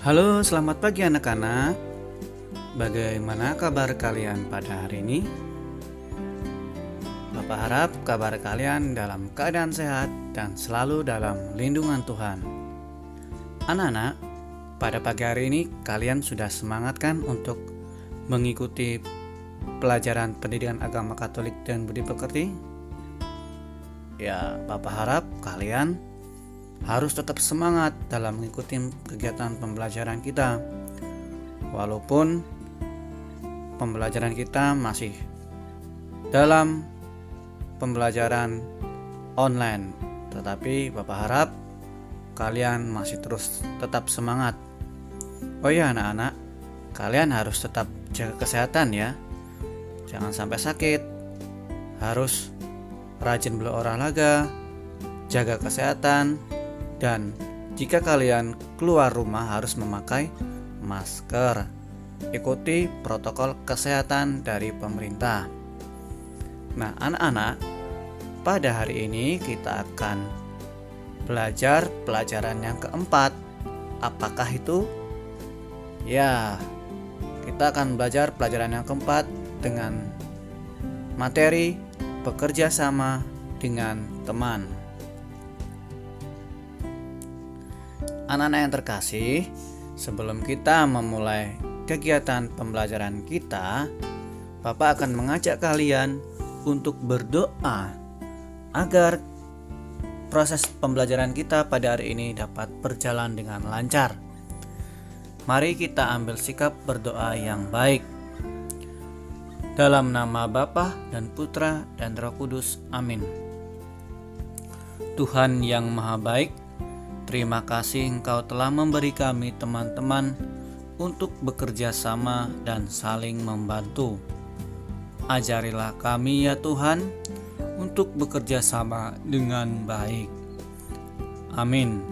Halo, selamat pagi anak-anak. Bagaimana kabar kalian pada hari ini? Bapak harap kabar kalian dalam keadaan sehat dan selalu dalam lindungan Tuhan. Anak-anak, pada pagi hari ini kalian sudah semangat kan untuk mengikuti pelajaran pendidikan agama Katolik dan budi pekerti? Ya, Bapak harap kalian harus tetap semangat dalam mengikuti kegiatan pembelajaran kita. Walaupun pembelajaran kita masih dalam pembelajaran online, tetapi Bapak harap kalian masih terus tetap semangat. Oh ya anak-anak, kalian harus tetap jaga kesehatan ya. Jangan sampai sakit. Harus rajin berolahraga, jaga kesehatan. Dan jika kalian keluar rumah harus memakai masker. Ikuti protokol kesehatan dari pemerintah. Nah, anak-anak, pada hari ini kita akan belajar pelajaran yang keempat. Apakah itu? Ya, kita akan belajar pelajaran yang keempat dengan materi bekerja sama dengan teman. Anak-anak yang terkasih, sebelum kita memulai kegiatan pembelajaran kita, Bapak akan mengajak kalian untuk berdoa agar proses pembelajaran kita pada hari ini dapat berjalan dengan lancar. Mari kita ambil sikap berdoa yang baik. Dalam nama Bapa dan Putra dan Roh Kudus, amin. Tuhan yang Maha Baik, terima kasih Engkau telah memberi kami teman-teman untuk bekerja sama dan saling membantu. Ajarilah kami ya Tuhan untuk bekerja sama dengan baik. Amin.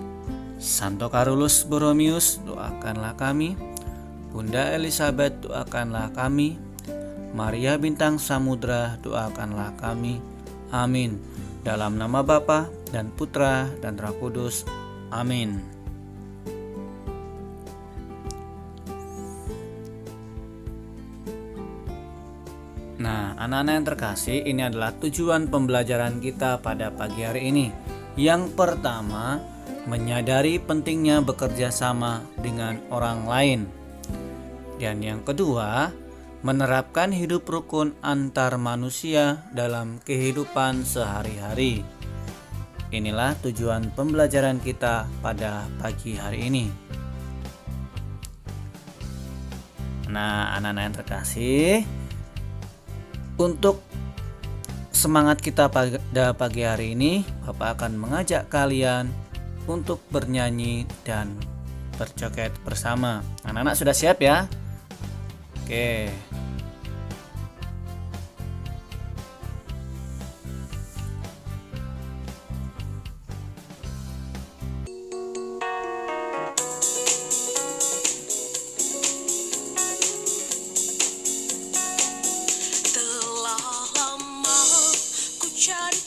Santo Carolus Borromeus, doakanlah kami. Bunda Elizabeth, doakanlah kami. Maria Bintang Samudra, doakanlah kami. Amin. Dalam nama Bapa dan Putra dan Roh Kudus. Amin. Nah, anak-anak yang terkasih, ini adalah tujuan pembelajaran kita pada pagi hari ini. Yang pertama, menyadari pentingnya bekerja sama dengan orang lain. Dan yang kedua, menerapkan hidup rukun antar manusia dalam kehidupan sehari-hari. Inilah tujuan pembelajaran kita pada pagi hari ini. Nah, anak-anak yang terkasih, untuk semangat kita pada pagi hari ini, Bapak akan mengajak kalian untuk bernyanyi dan berjoget bersama. Anak-anak sudah siap ya? Oke.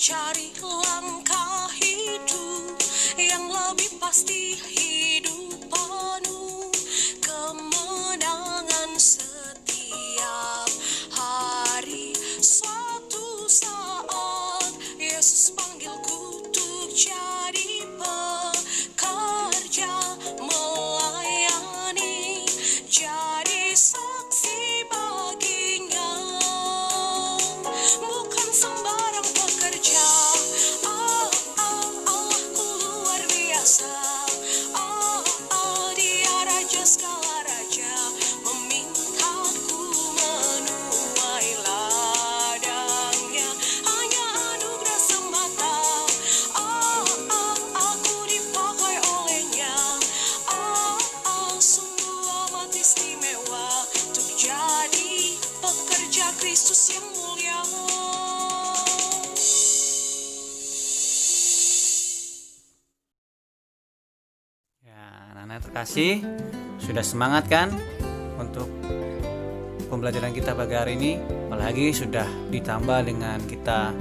Cari langkah hidup yang lebih pasti, hidup penuh kemenangan setiap hari. Suatu saat Yesus panggilku untuk jadi pekerja, melayani, jadi saksi baginya. Bukan sembarang pekerja, Allahku luar biasa. Dia raja segala raja, memintaku menuai ladangnya. Hanya anugerah semata, aku dipakai olehnya. Sungguh amat istimewa untuk jadi pekerja Kristus yang mulia. Anak-anak terkasih, sudah semangat kan untuk pembelajaran kita pagi hari ini? Apalagi sudah ditambah dengan kita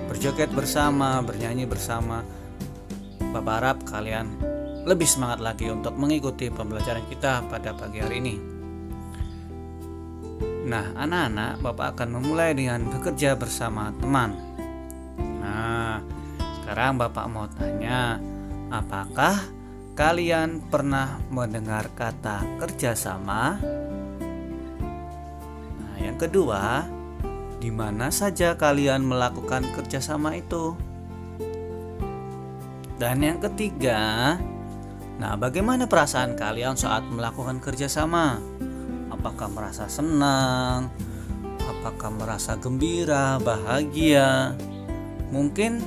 berjoget bersama, bernyanyi bersama. Bapak harap kalian lebih semangat lagi untuk mengikuti pembelajaran kita pada pagi hari ini. Nah, anak-anak, Bapak akan memulai dengan bekerja bersama teman. Nah, sekarang Bapak mau tanya, apakah kalian pernah mendengar kata kerjasama? Nah, yang kedua, di mana saja kalian melakukan kerjasama itu? Dan yang ketiga, nah, bagaimana perasaan kalian saat melakukan kerjasama? Apakah merasa senang? Apakah merasa gembira, bahagia? Mungkin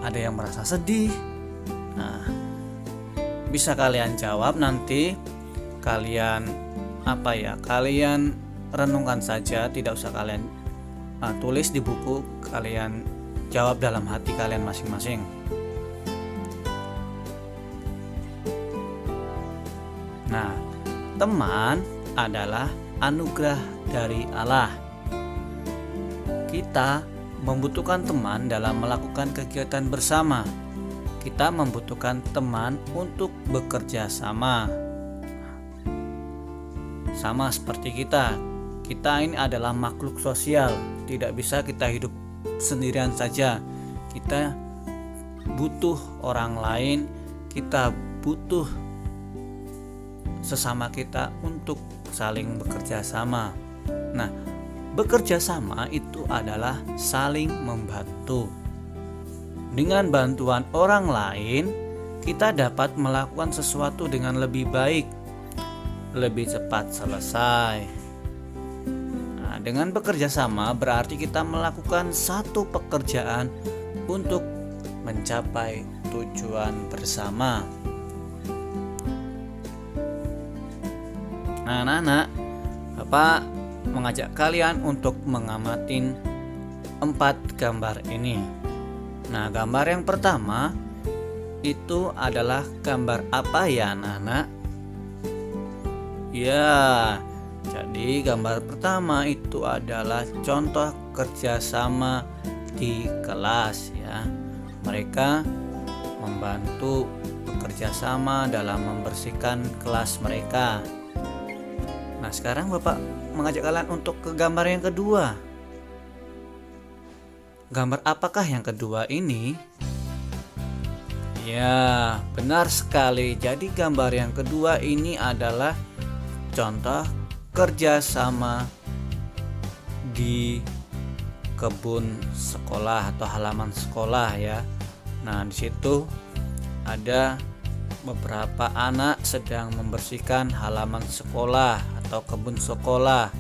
ada yang merasa sedih. Nah, bisa kalian jawab nanti. Kalian Kalian renungkan saja, tidak usah kalian tulis di buku. Kalian jawab dalam hati kalian masing-masing. Nah, teman adalah anugerah dari Allah. Kita membutuhkan teman dalam melakukan kegiatan bersama. Kita membutuhkan teman untuk bekerja sama. Sama seperti kita ini adalah makhluk sosial. Tidak bisa kita hidup sendirian saja. Kita butuh orang lain. Kita butuh sesama kita untuk saling bekerja sama. Nah, bekerja sama itu adalah saling membantu. Dengan bantuan orang lain, kita dapat melakukan sesuatu dengan lebih baik, lebih cepat selesai. Nah, dengan bekerja sama berarti kita melakukan satu pekerjaan untuk mencapai tujuan bersama. Nah, anak-anak, Bapak mengajak kalian untuk mengamati 4 gambar ini. Nah, gambar yang pertama itu adalah gambar apa ya, anak-anak? Ya, jadi gambar pertama itu adalah contoh kerjasama di kelas ya. Mereka membantu bekerja sama dalam membersihkan kelas mereka. Nah, sekarang Bapak mengajak kalian untuk ke gambar yang kedua. Gambar apakah yang kedua ini? Ya, benar sekali. Jadi gambar yang kedua ini adalah contoh kerjasama di kebun sekolah atau halaman sekolah ya. Nah, di situ ada beberapa anak sedang membersihkan halaman sekolah atau kebun sekolah.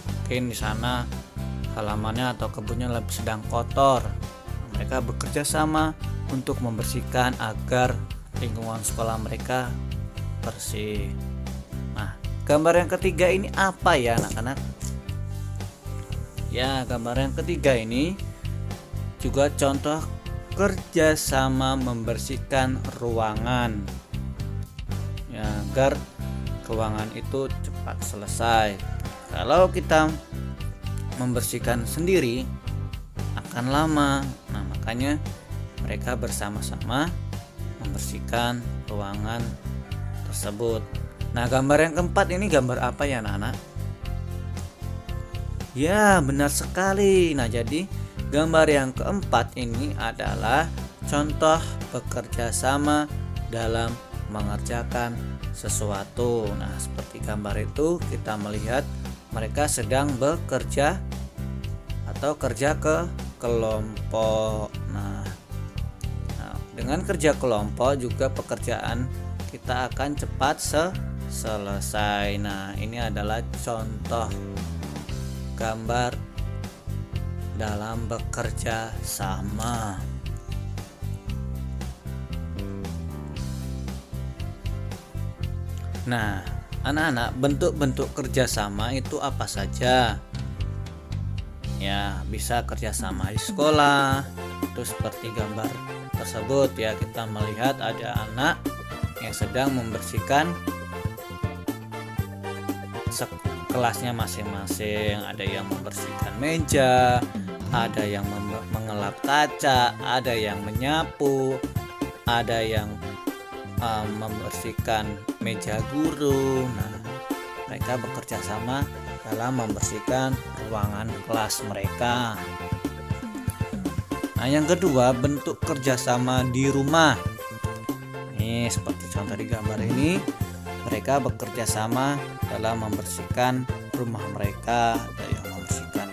Mungkin di sana halamannya atau kebunnya sedang kotor. Mereka bekerja sama untuk membersihkan agar lingkungan sekolah mereka bersih. Nah, gambar yang ketiga ini apa ya, anak-anak? Ya, gambar yang ketiga ini juga contoh kerjasama membersihkan ruangan ya, agar ruangan itu cepat selesai. Kalau kita membersihkan sendiri akan lama. Nah, makanya mereka bersama-sama membersihkan ruangan tersebut. Nah, gambar yang keempat ini gambar apa ya, anak-anak? Ya, benar sekali. Nah, jadi gambar yang keempat ini adalah contoh bekerja sama dalam mengerjakan sesuatu. Nah, seperti gambar itu kita melihat mereka sedang bekerja atau kerja ke kelompok. Nah, dengan kerja kelompok juga pekerjaan kita akan cepat selesai. Nah, ini adalah contoh gambar dalam bekerja sama. Nah, anak-anak, bentuk-bentuk kerjasama itu apa saja? Ya, bisa kerjasama di sekolah. Itu seperti gambar tersebut ya, kita melihat ada anak yang sedang membersihkan kelasnya masing-masing. Ada yang membersihkan meja, ada yang mengelap kaca, ada yang menyapu, ada yang membersihkan meja guru. Nah, mereka bekerja sama dalam membersihkan ruangan kelas mereka. Nah, yang kedua, bentuk kerjasama di rumah. Nih, seperti contoh di gambar ini, mereka bekerja sama dalam membersihkan rumah mereka. Ada yang membersihkan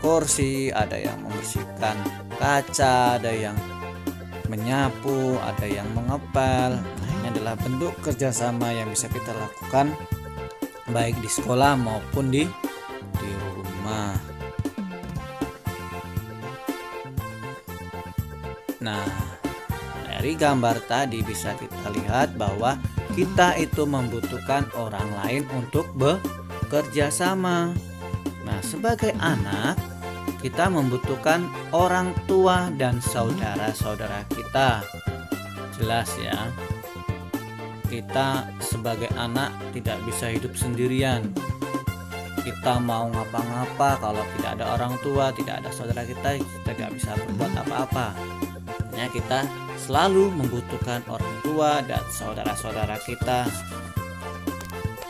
kursi, ada yang membersihkan kaca, ada yang menyapu, ada yang mengepel. Nah, ini adalah bentuk kerjasama yang bisa kita lakukan baik di sekolah maupun di rumah. Nah, dari gambar tadi bisa kita lihat bahwa kita itu membutuhkan orang lain untuk bekerja sama. Nah, sebagai anak, kita membutuhkan orang tua dan saudara-saudara kita. Jelas ya. Kita sebagai anak tidak bisa hidup sendirian. Kita mau ngapa-ngapa kalau tidak ada orang tua, tidak ada saudara kita tidak bisa berbuat apa-apa. Makanya kita selalu membutuhkan orang tua dan saudara-saudara kita.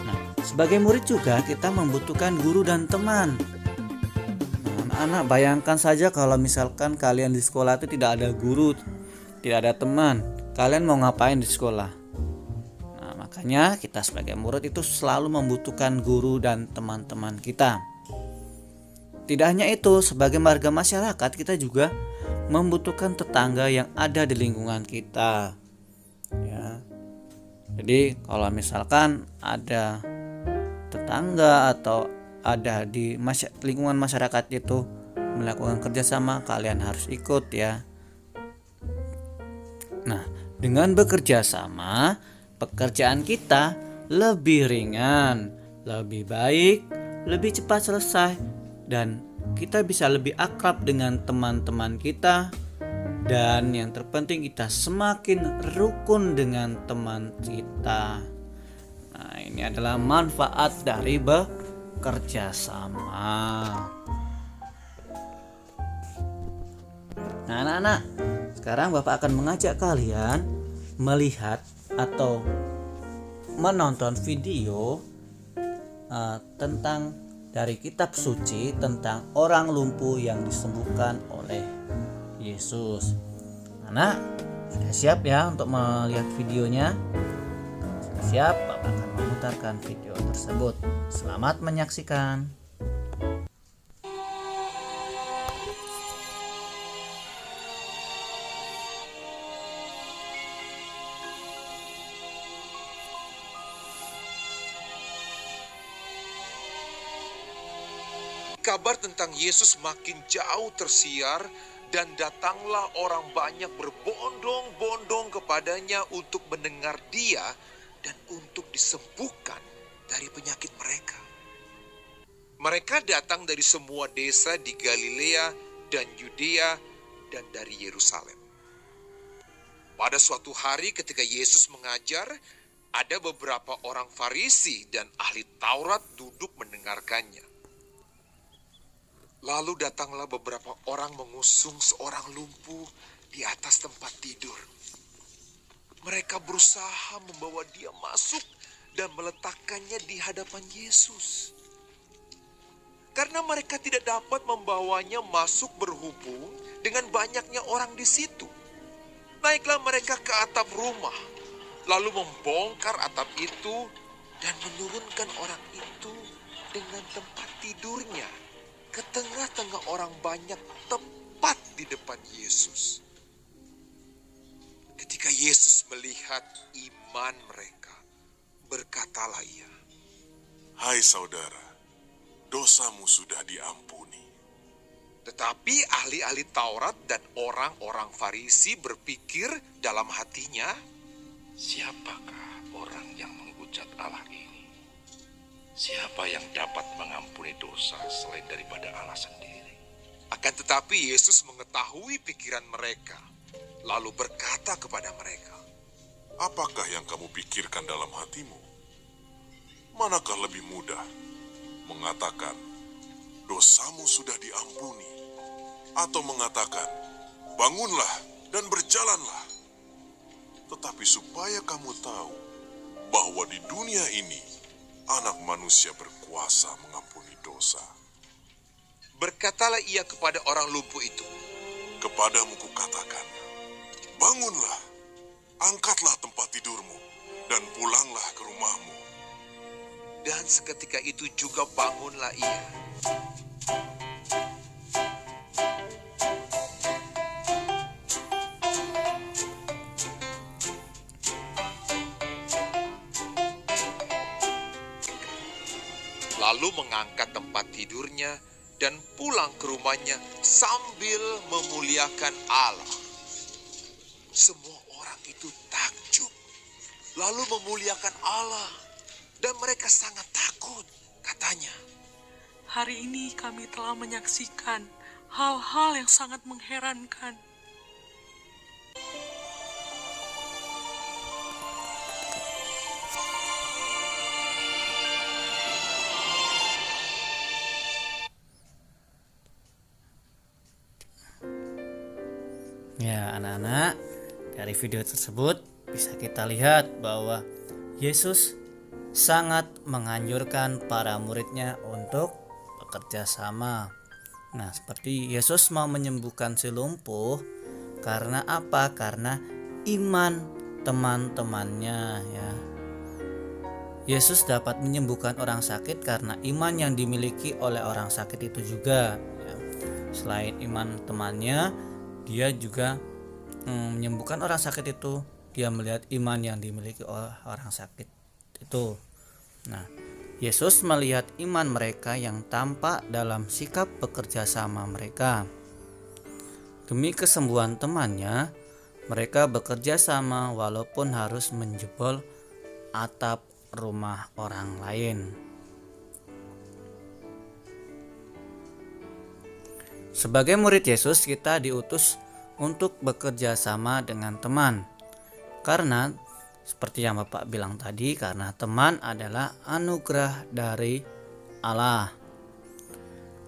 Nah, sebagai murid juga kita membutuhkan guru dan teman. Nah, anak-anak bayangkan saja kalau misalkan kalian di sekolah itu tidak ada guru, tidak ada teman. Kalian mau ngapain di sekolah? Makanya kita sebagai murid itu selalu membutuhkan guru dan teman-teman kita. Tidak hanya itu, sebagai warga masyarakat kita juga membutuhkan tetangga yang ada di lingkungan kita. Ya. Jadi kalau misalkan ada tetangga atau ada di lingkungan masyarakat itu melakukan kerjasama, kalian harus ikut ya. Nah, dengan bekerja sama, pekerjaan kita lebih ringan, lebih baik, lebih cepat selesai, dan kita bisa lebih akrab dengan teman-teman kita. Dan yang terpenting kita semakin rukun dengan teman kita. Nah, ini adalah manfaat dari bekerja sama. Nah, anak-anak, sekarang Bapak akan mengajak kalian melihat atau menonton video tentang dari kitab suci tentang orang lumpuh yang disembuhkan oleh Yesus. Anak, sudah siap ya untuk melihat videonya? Sudah siap, Bapak akan memutarkan video tersebut. Selamat menyaksikan. Kabar tentang Yesus makin jauh tersiar dan datanglah orang banyak berbondong-bondong kepadanya untuk mendengar dia dan untuk disembuhkan dari penyakit mereka. Mereka datang dari semua desa di Galilea dan Yudea dan dari Yerusalem. Pada suatu hari ketika Yesus mengajar, ada beberapa orang Farisi dan ahli Taurat duduk mendengarkannya. Lalu datanglah beberapa orang mengusung seorang lumpuh di atas tempat tidur. Mereka berusaha membawa dia masuk dan meletakkannya di hadapan Yesus. Karena mereka tidak dapat membawanya masuk berhubung dengan banyaknya orang di situ. Naiklah mereka ke atap rumah, lalu membongkar atap itu dan menurunkan orang itu dengan tempat tidurnya ke tengah-tengah orang banyak tepat di depan Yesus. Ketika Yesus melihat iman mereka, berkatalah ia, "Hai saudara, dosamu sudah diampuni." Tetapi ahli-ahli Taurat dan orang-orang Farisi berpikir dalam hatinya, siapakah orang yang menghujat Allah ini? Siapa yang dapat mengampuni dosa selain daripada Allah sendiri? Akan tetapi Yesus mengetahui pikiran mereka, lalu berkata kepada mereka, Apakah yang kamu pikirkan dalam hatimu? Manakah lebih mudah mengatakan, dosamu sudah diampuni, atau mengatakan, bangunlah dan berjalanlah? tetapi supaya kamu tahu bahwa di dunia ini Anak Manusia berkuasa mengampuni dosa. Berkatalah ia kepada orang lumpuh itu, Kepadamu kukatakan, bangunlah, angkatlah tempat tidurmu, dan pulanglah ke rumahmu. dan seketika itu juga bangunlah ia. Lalu mengangkat tempat tidurnya dan pulang ke rumahnya sambil memuliakan Allah. Semua orang itu takjub, lalu memuliakan Allah, dan mereka sangat takut, katanya. Hari ini kami telah menyaksikan hal-hal yang sangat mengherankan. Ya, anak-anak, dari video tersebut bisa kita lihat bahwa Yesus sangat menganjurkan para muridnya untuk bekerja sama. Nah, seperti Yesus mau menyembuhkan si lumpuh karena apa? Karena iman teman-temannya, ya. Yesus dapat menyembuhkan orang sakit karena iman yang dimiliki oleh orang sakit itu juga, ya. Selain iman temannya, dia juga menyembuhkan orang sakit itu. Dia melihat iman yang dimiliki oleh orang sakit itu. Nah, Yesus melihat iman mereka yang tampak dalam sikap bekerja sama mereka. Demi kesembuhan temannya, mereka bekerja sama walaupun harus menjebol atap rumah orang lain. Sebagai murid Yesus, kita diutus untuk bekerja sama dengan teman. Karena seperti yang Bapak bilang tadi, karena teman adalah anugerah dari Allah.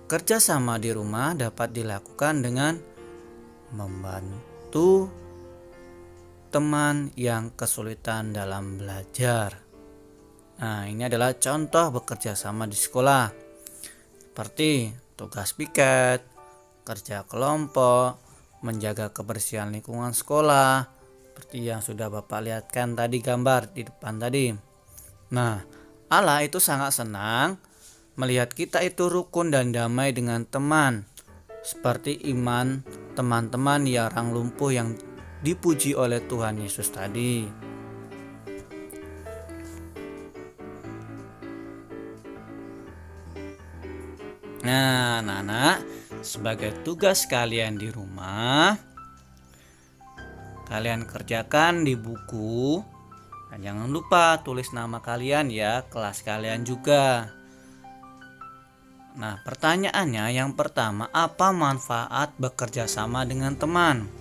Kerjasama di rumah dapat dilakukan dengan membantu teman yang kesulitan dalam belajar. Nah, ini adalah contoh bekerja sama di sekolah. Seperti tugas piket, kerja kelompok, menjaga kebersihan lingkungan sekolah, seperti yang sudah Bapak lihatkan tadi gambar di depan tadi. Nah, Allah itu sangat senang melihat kita itu rukun dan damai dengan teman, seperti iman teman-teman yang orang lumpuh yang dipuji oleh Tuhan Yesus tadi. Nah, anak-anak, sebagai tugas kalian di rumah, kalian kerjakan di buku, dan jangan lupa tulis nama kalian ya, kelas kalian juga. Nah, pertanyaannya yang pertama, apa manfaat bekerja sama dengan teman?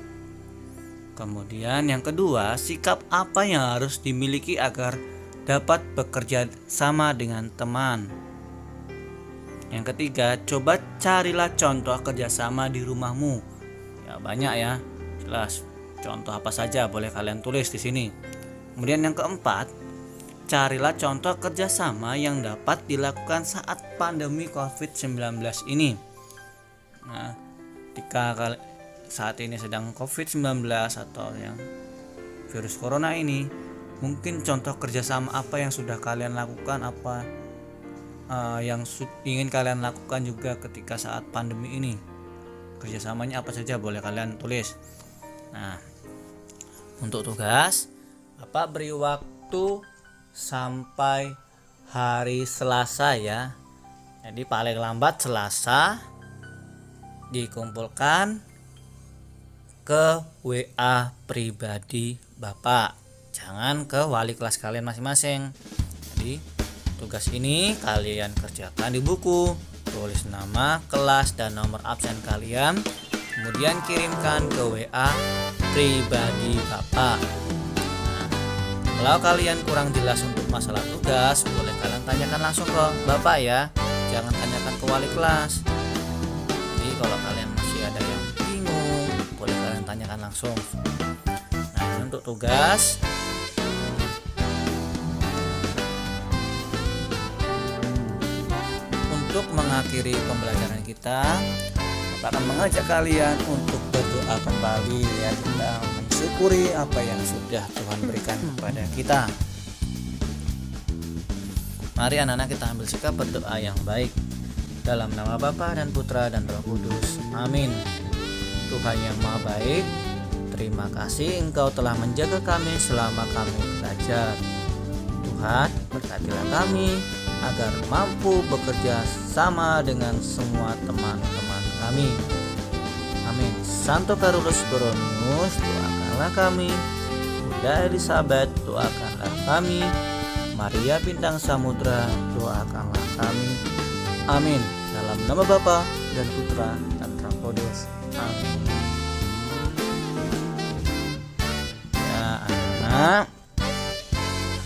Kemudian yang kedua, sikap apa yang harus dimiliki agar dapat bekerja sama dengan teman? Yang ketiga, coba carilah contoh kerjasama di rumahmu. Ya, banyak ya, jelas. Contoh apa saja boleh kalian tulis di sini. Kemudian yang keempat, carilah contoh kerjasama yang dapat dilakukan saat pandemi COVID-19 ini. Nah, ketika saat ini sedang COVID-19 atau yang virus corona ini, mungkin contoh kerjasama apa yang sudah kalian lakukan, apa yang ingin kalian lakukan juga ketika saat pandemi ini. Kerjasamanya apa saja boleh kalian tulis. Nah, untuk tugas, Bapak beri waktu sampai hari Selasa ya. Jadi paling lambat Selasa dikumpulkan ke WA pribadi Bapak. Jangan ke wali kelas kalian masing-masing. Jadi tugas ini kalian kerjakan di buku, tulis nama, kelas, dan nomor absen kalian, kemudian kirimkan ke WA pribadi Bapak. Nah, kalau kalian kurang jelas untuk masalah tugas, boleh kalian tanyakan langsung ke Bapak ya, jangan tanyakan ke wali kelas. Jadi kalau kalian masih ada yang bingung, boleh kalian tanyakan langsung. Nah, untuk tugas. Untuk mengakhiri pembelajaran kita, Bapak akan mengajak kalian untuk berdoa kembali ya, kita mensyukuri apa yang sudah Tuhan berikan kepada kita. Mari anak-anak kita ambil sikap berdoa yang baik. Dalam nama Bapa dan Putra dan Roh Kudus. Amin. Tuhan yang Maha Baik, terima kasih Engkau telah menjaga kami selama kami belajar. Tuhan, berkatilah kami agar mampu bekerja sama dengan semua teman-teman kami. Amin. Santo Carolus Borromeus, doakanlah kami. Bunda Elizabeth, doakanlah kami. Maria Bintang Samudra, doakanlah kami. Amin. Dalam nama Bapa dan Putra dan Roh Kudus. Amin. Ya anak-anak,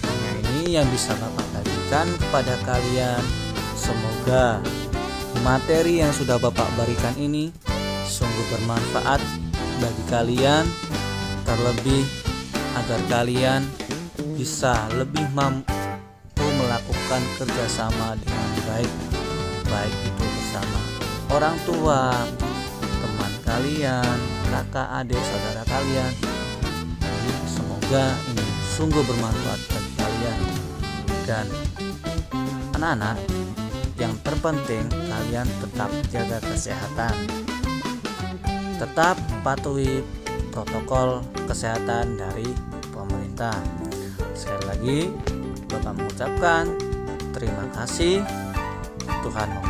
hanya ini yang bisa Bapak bagikan kepada kalian. Semoga materi yang sudah Bapak berikan ini sungguh bermanfaat bagi kalian, terlebih agar kalian bisa lebih mampu melakukan kerjasama dengan baik itu bersama orang tua, teman kalian, kakak, adik, saudara kalian. Semoga ini sungguh bermanfaat bagi kalian. Dan anak-anak, yang terpenting kalian tetap jaga kesehatan, tetap patuhi protokol kesehatan dari pemerintah. Sekali lagi Bapak mengucapkan terima kasih. Tuhan memberkati.